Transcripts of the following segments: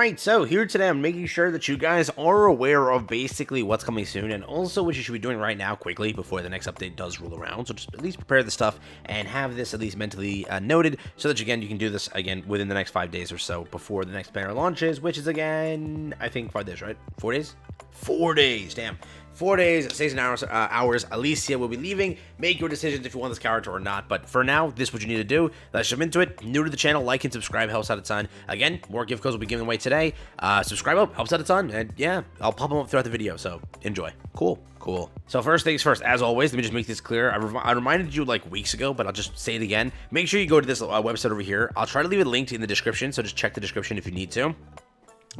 Alright, so here today I'm making sure that you guys are aware of basically what's coming soon and also what you should be doing right now quickly before the next update does roll around. So just at least prepare the stuff and have this at least mentally noted so that again you can do this again within the next 5 days or so before the next banner launches, which is again, I think 5 days, right? 4 days? 4 days, damn. 4 days, 16 hours, Alicia will be leaving. Make your decisions if you want this character or not. But for now, this is what you need to do. Let's jump into it. New to the channel, like and subscribe helps out a ton. Again, more gift codes will be given away today. Subscribe up, helps out a ton. And yeah, I'll pop them up throughout the video, so enjoy. Cool. So first things first, as always, let me just make this clear. I reminded you like weeks ago, but I'll just say it again. Make sure you go to this website over here. I'll try to leave it linked in the description, so just check the description if you need to.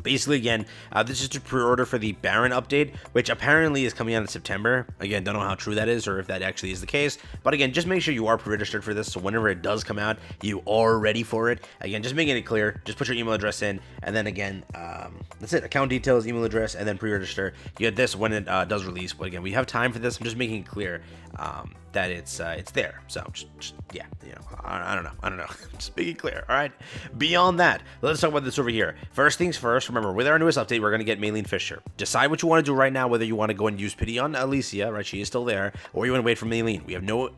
Basically, again, this is to pre-order for the Baron update, which apparently is coming out in September. Again, don't know how true that is or if that actually is the case. But again, just make sure you are pre-registered for this, so whenever it does come out, you are ready for it. Again, just making it clear, just put your email address in, and then again, that's it. Account details, email address, and then pre-register. You get this when it does release. But again, we have time for this. I'm just making it clear that it's there. So just yeah, you know, I don't know. Just make it clear. All right. Beyond that, let's talk about this over here. First things first. Remember, with our newest update, we're gonna get Maylene Fisher. Decide what you want to do right now. Whether you want to go and use pity on Alicia, right? She is still there, or you want to wait for Maylene. We have no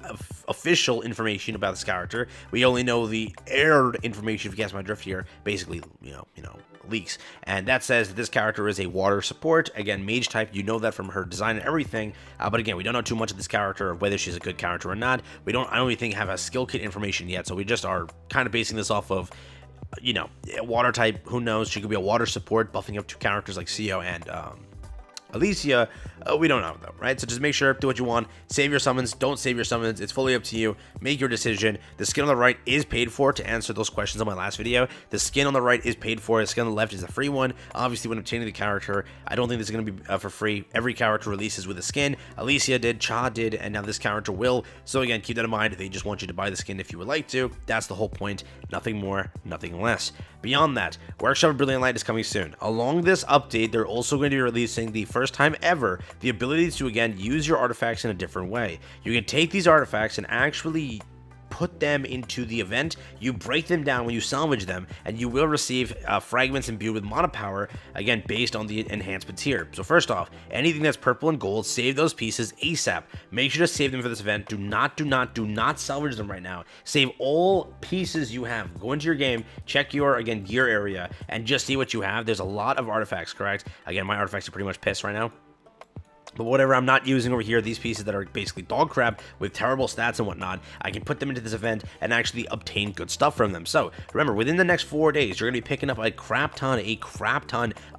official information about this character. We only know the aired information. If you catch my drift here, basically, you know. Leaks, and that says that this character is a water support. Again, mage type, you know that from her design and everything, but again, we don't know too much of this character or whether she's a good character or not. I don't even think have a skill kit information yet, so we just are kind of basing this off of, you know, water type. Who knows, she could be a water support buffing up two characters like Sio and Alicia. We don't know though, right? So just make sure, do what you want, save your summons, don't save your summons, it's fully up to you, make your decision. The skin on the right is paid for, to answer those questions on my last video. The skin on the right is paid for, the skin on the left is a free one. Obviously, when obtaining the character, I don't think this is going to be for free. Every character releases with a skin. Alicia did, Cha did, and now this character will. So again, keep that in mind. They just want you to buy the skin if you would like to. That's the whole point. Nothing more, nothing less. Beyond that, Workshop of Brilliant Light is coming soon. Along this update, they're also going to be releasing the first time ever the ability to again use your artifacts in a different way. You can take these artifacts and actually put them into the event. You break them down when you salvage them, and you will receive fragments imbued with mana power, again based on the enhancements here. So first off, anything that's purple and gold, save those pieces ASAP. Make sure to save them for this event. Do not salvage them right now. Save all pieces you have. Go into your game, check your again gear area, and just see what you have. There's a lot of artifacts, correct? Again, my artifacts are pretty much pissed right now. But whatever I'm not using over here, these pieces that are basically dog crap with terrible stats and whatnot, I can put them into this event and actually obtain good stuff from them. So remember, within the next 4 days, you're going to be picking up a crap ton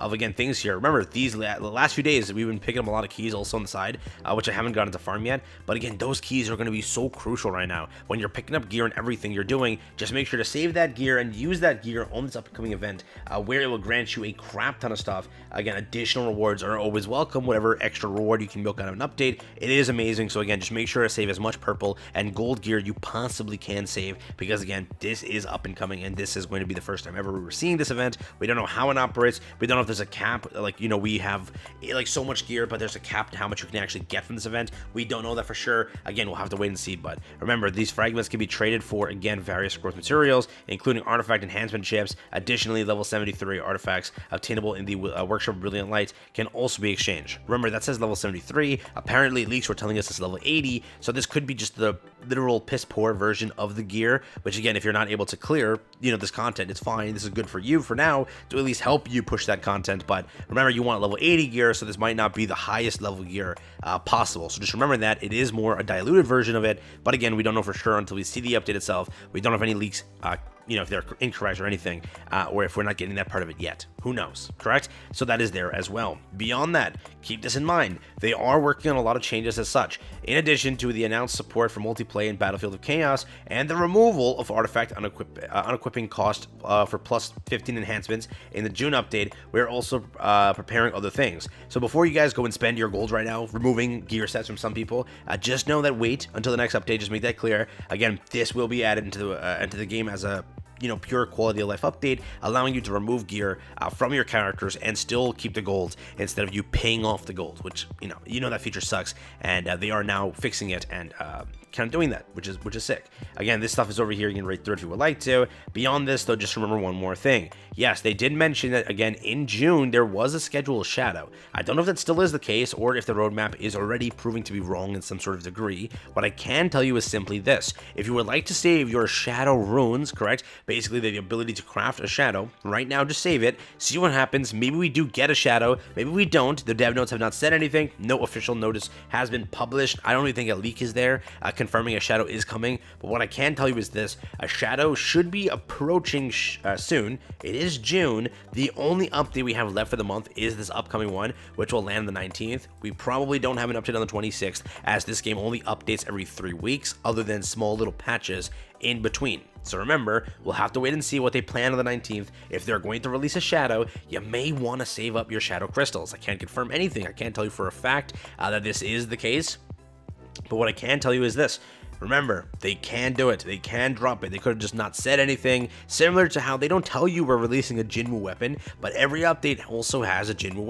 of, again, things here. Remember, the last few days, we've been picking up a lot of keys also on the side, which I haven't gotten to farm yet. But again, those keys are going to be so crucial right now. When you're picking up gear and everything you're doing, just make sure to save that gear and use that gear on this upcoming event, where it will grant you a crap ton of stuff. Again, additional rewards are always welcome. Whatever extra reward you can milk out of an update, it is amazing. So again, just make sure to save as much purple and gold gear you possibly can save, because again, this is up and coming, and this is going to be the first time ever we're seeing this event. We don't know how it operates. We don't know if there's a cap, like, you know, we have like so much gear, but there's a cap to how much you can actually get from this event. We don't know that for sure. Again, we'll have to wait and see. But remember, these fragments can be traded for, again, various growth materials, including artifact enhancement chips. Additionally, level 73 artifacts obtainable in the Workshop of Brilliant Light can also be exchanged. Remember, that says level 73. Apparently, leaks were telling us it's level 80, so this could be just the literal piss poor version of the gear, which again, if you're not able to clear, you know, this content, it's fine. This is good for you for now to at least help you push that content. But remember, you want level 80 gear, so this might not be the highest level gear possible. So just remember that it is more a diluted version of it. But again, we don't know for sure until we see the update itself. We don't know if any leaks you know, if they're incorrect or anything, or if we're not getting that part of it yet. Who knows, correct? So that is there as well. Beyond that, keep this in mind. They are working on a lot of changes as such. In addition to the announced support for multiplayer in Battlefield of Chaos and the removal of artifact unequipping cost for plus 15 enhancements in the June update, we're also preparing other things. So before you guys go and spend your gold right now removing gear sets from some people, just know that wait until the next update. Just make that clear. Again, this will be added into the game as a, you know, pure quality of life update, allowing you to remove gear from your characters and still keep the gold instead of you paying off the gold, which, you know that feature sucks, and they are now fixing it and kind of doing that, which is sick. Again, this stuff is over here. You can read through it if you would like to. Beyond this, though, just remember one more thing. Yes, they did mention that, again, in June, there was a scheduled shadow. I don't know if that still is the case or if the roadmap is already proving to be wrong in some sort of degree. What I can tell you is simply this. If you would like to save your shadow runes, correct? Basically, the ability to craft a shadow, right now, just save it. See what happens. Maybe we do get a shadow. Maybe we don't. The dev notes have not said anything. No official notice has been published. I don't even think a leak is there confirming a shadow is coming. But what I can tell you is this. A shadow should be approaching soon. It is June. The only update we have left for the month is this upcoming one, which will land on the 19th. We probably don't have an update on the 26th, as this game only updates every 3 weeks, other than small little patches in between. So remember, we'll have to wait and see what they plan on the 19th. If they're going to release a shadow, you may want to save up your shadow crystals. I can't confirm anything. I can't tell you for a fact that this is the case. But what I can tell you is this. Remember, they can do it. They can drop it. They could have just not said anything. Similar to how they don't tell you we're releasing a Jinwoo weapon, but every update also has a Jinwoo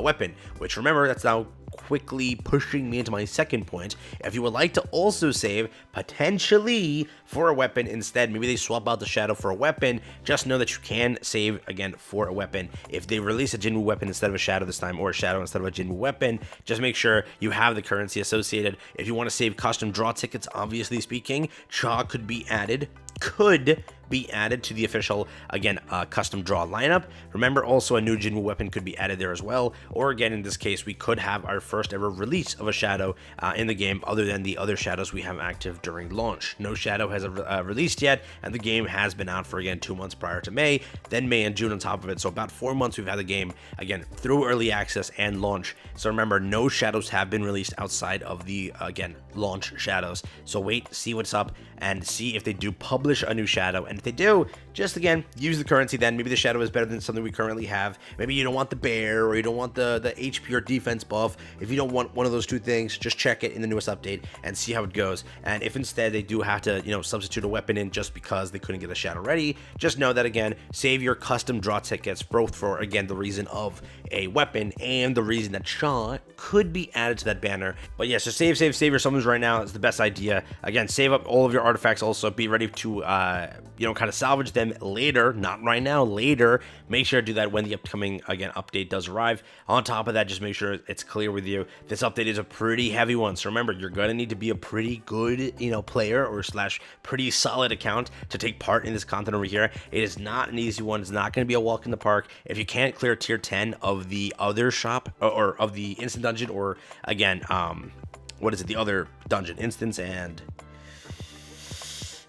weapon, which remember, that's now quickly pushing me into my second point. If you would like to also save potentially for a weapon instead, maybe they swap out the shadow for a weapon, just know that you can save again for a weapon. If they release a Jinwoo weapon instead of a shadow this time, or a shadow instead of a Jinwoo weapon, just make sure you have the currency associated. If you want to save custom draw tickets, obviously speaking, Cha could be added to the official, again, custom draw lineup. Remember, also a new Jinwoo weapon could be added there as well, or again, in this case, we could have our first ever release of a shadow in the game, other than the other shadows we have active during launch. No shadow has released yet, and the game has been out for, again, 2 months prior to May, then May and June on top of it, so about 4 months we've had the game, again, through early access and launch. So remember, no shadows have been released outside of the, again, launch shadows. So wait, see what's up, and see if they do publish a new shadow, and if they do, just again, use the currency then. Maybe the shadow is better than something we currently have. Maybe you don't want the bear, or you don't want the HP or defense buff. If you don't want one of those two things, just check it in the newest update and see how it goes. And if instead they do have to, substitute a weapon in just because they couldn't get a shadow ready, just know that, again, save your custom draw tickets, both for, again, the reason of a weapon and the reason that Shaw could be added to that banner. But yeah, so save your summons right now. It's the best idea. Again, save up all of your artifacts. Also, be ready to, kind of salvage them later, not right now, later. Make sure to do that when the upcoming, again, update does arrive. On top of that, just make sure it's clear with you. This update is a pretty heavy one. So remember, you're going to need to be a pretty good, player or / pretty solid account to take part in this content over here. It is not an easy one. It's not going to be a walk in the park. If you can't clear tier 10 of the other shop or of the instant dungeon, or again, what is it? The other dungeon, instance, and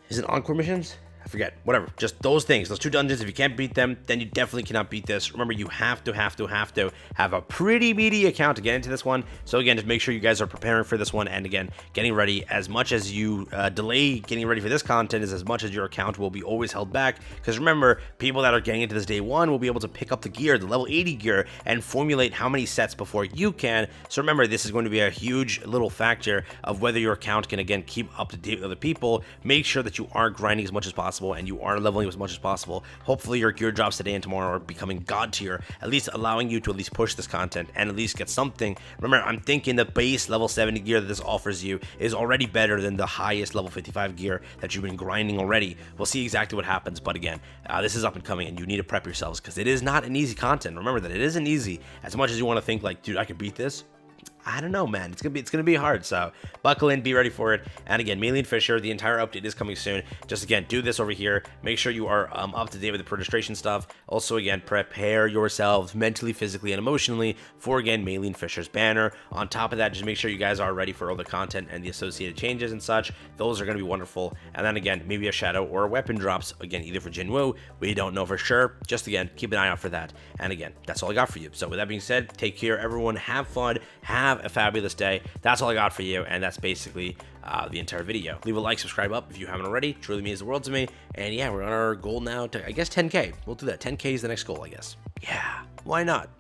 is it encore missions? I forget, whatever, just those things, those 2 dungeons. If you can't beat them, then you definitely cannot beat this. Remember, you have to have a pretty meaty account to get into this one. So again, just make sure you guys are preparing for this one, and again, getting ready. As much as you delay getting ready for this content is as much as your account will be always held back, because remember, people that are getting into this day 1 will be able to pick up the gear, the level 80 gear, and formulate how many sets before you can. So remember, this is going to be a huge little factor of whether your account can, again, keep up to date with other people. Make sure that you are grinding as much as possible, and you are leveling as much as possible. Hopefully your gear drops today and tomorrow are becoming god tier, at least allowing you to at least push this content and at least get something. Remember, I'm thinking the base level 70 gear that this offers you is already better than the highest level 55 gear that you've been grinding already. We'll see exactly what happens, but again, this is up and coming, and you need to prep yourselves, because it is not an easy content. Remember that it isn't easy. As much as you want to think like, dude, I can beat this, I don't know, man. It's gonna be hard. So buckle in, be ready for it. And again, Mei Fisher, the entire update is coming soon. Just again, do this over here. Make sure you are up to date with the registration stuff. Also, again, prepare yourselves mentally, physically, and emotionally for, again, Mei Fisher's banner. On top of that, just make sure you guys are ready for all the content and the associated changes and such. Those are gonna be wonderful. And then again, maybe a shadow or a weapon drops, again, either for Jinwoo. We don't know for sure. Just again, keep an eye out for that. And again, that's all I got for you. So with that being said, take care, everyone. Have fun. Have a fabulous day. That's all I got for you, and that's basically the entire video. Leave a like, subscribe up if you haven't already. Truly means the world to me. And yeah, we're on our goal now to, I guess, 10K. We'll do that. 10K is the next goal, I guess. Yeah, why not?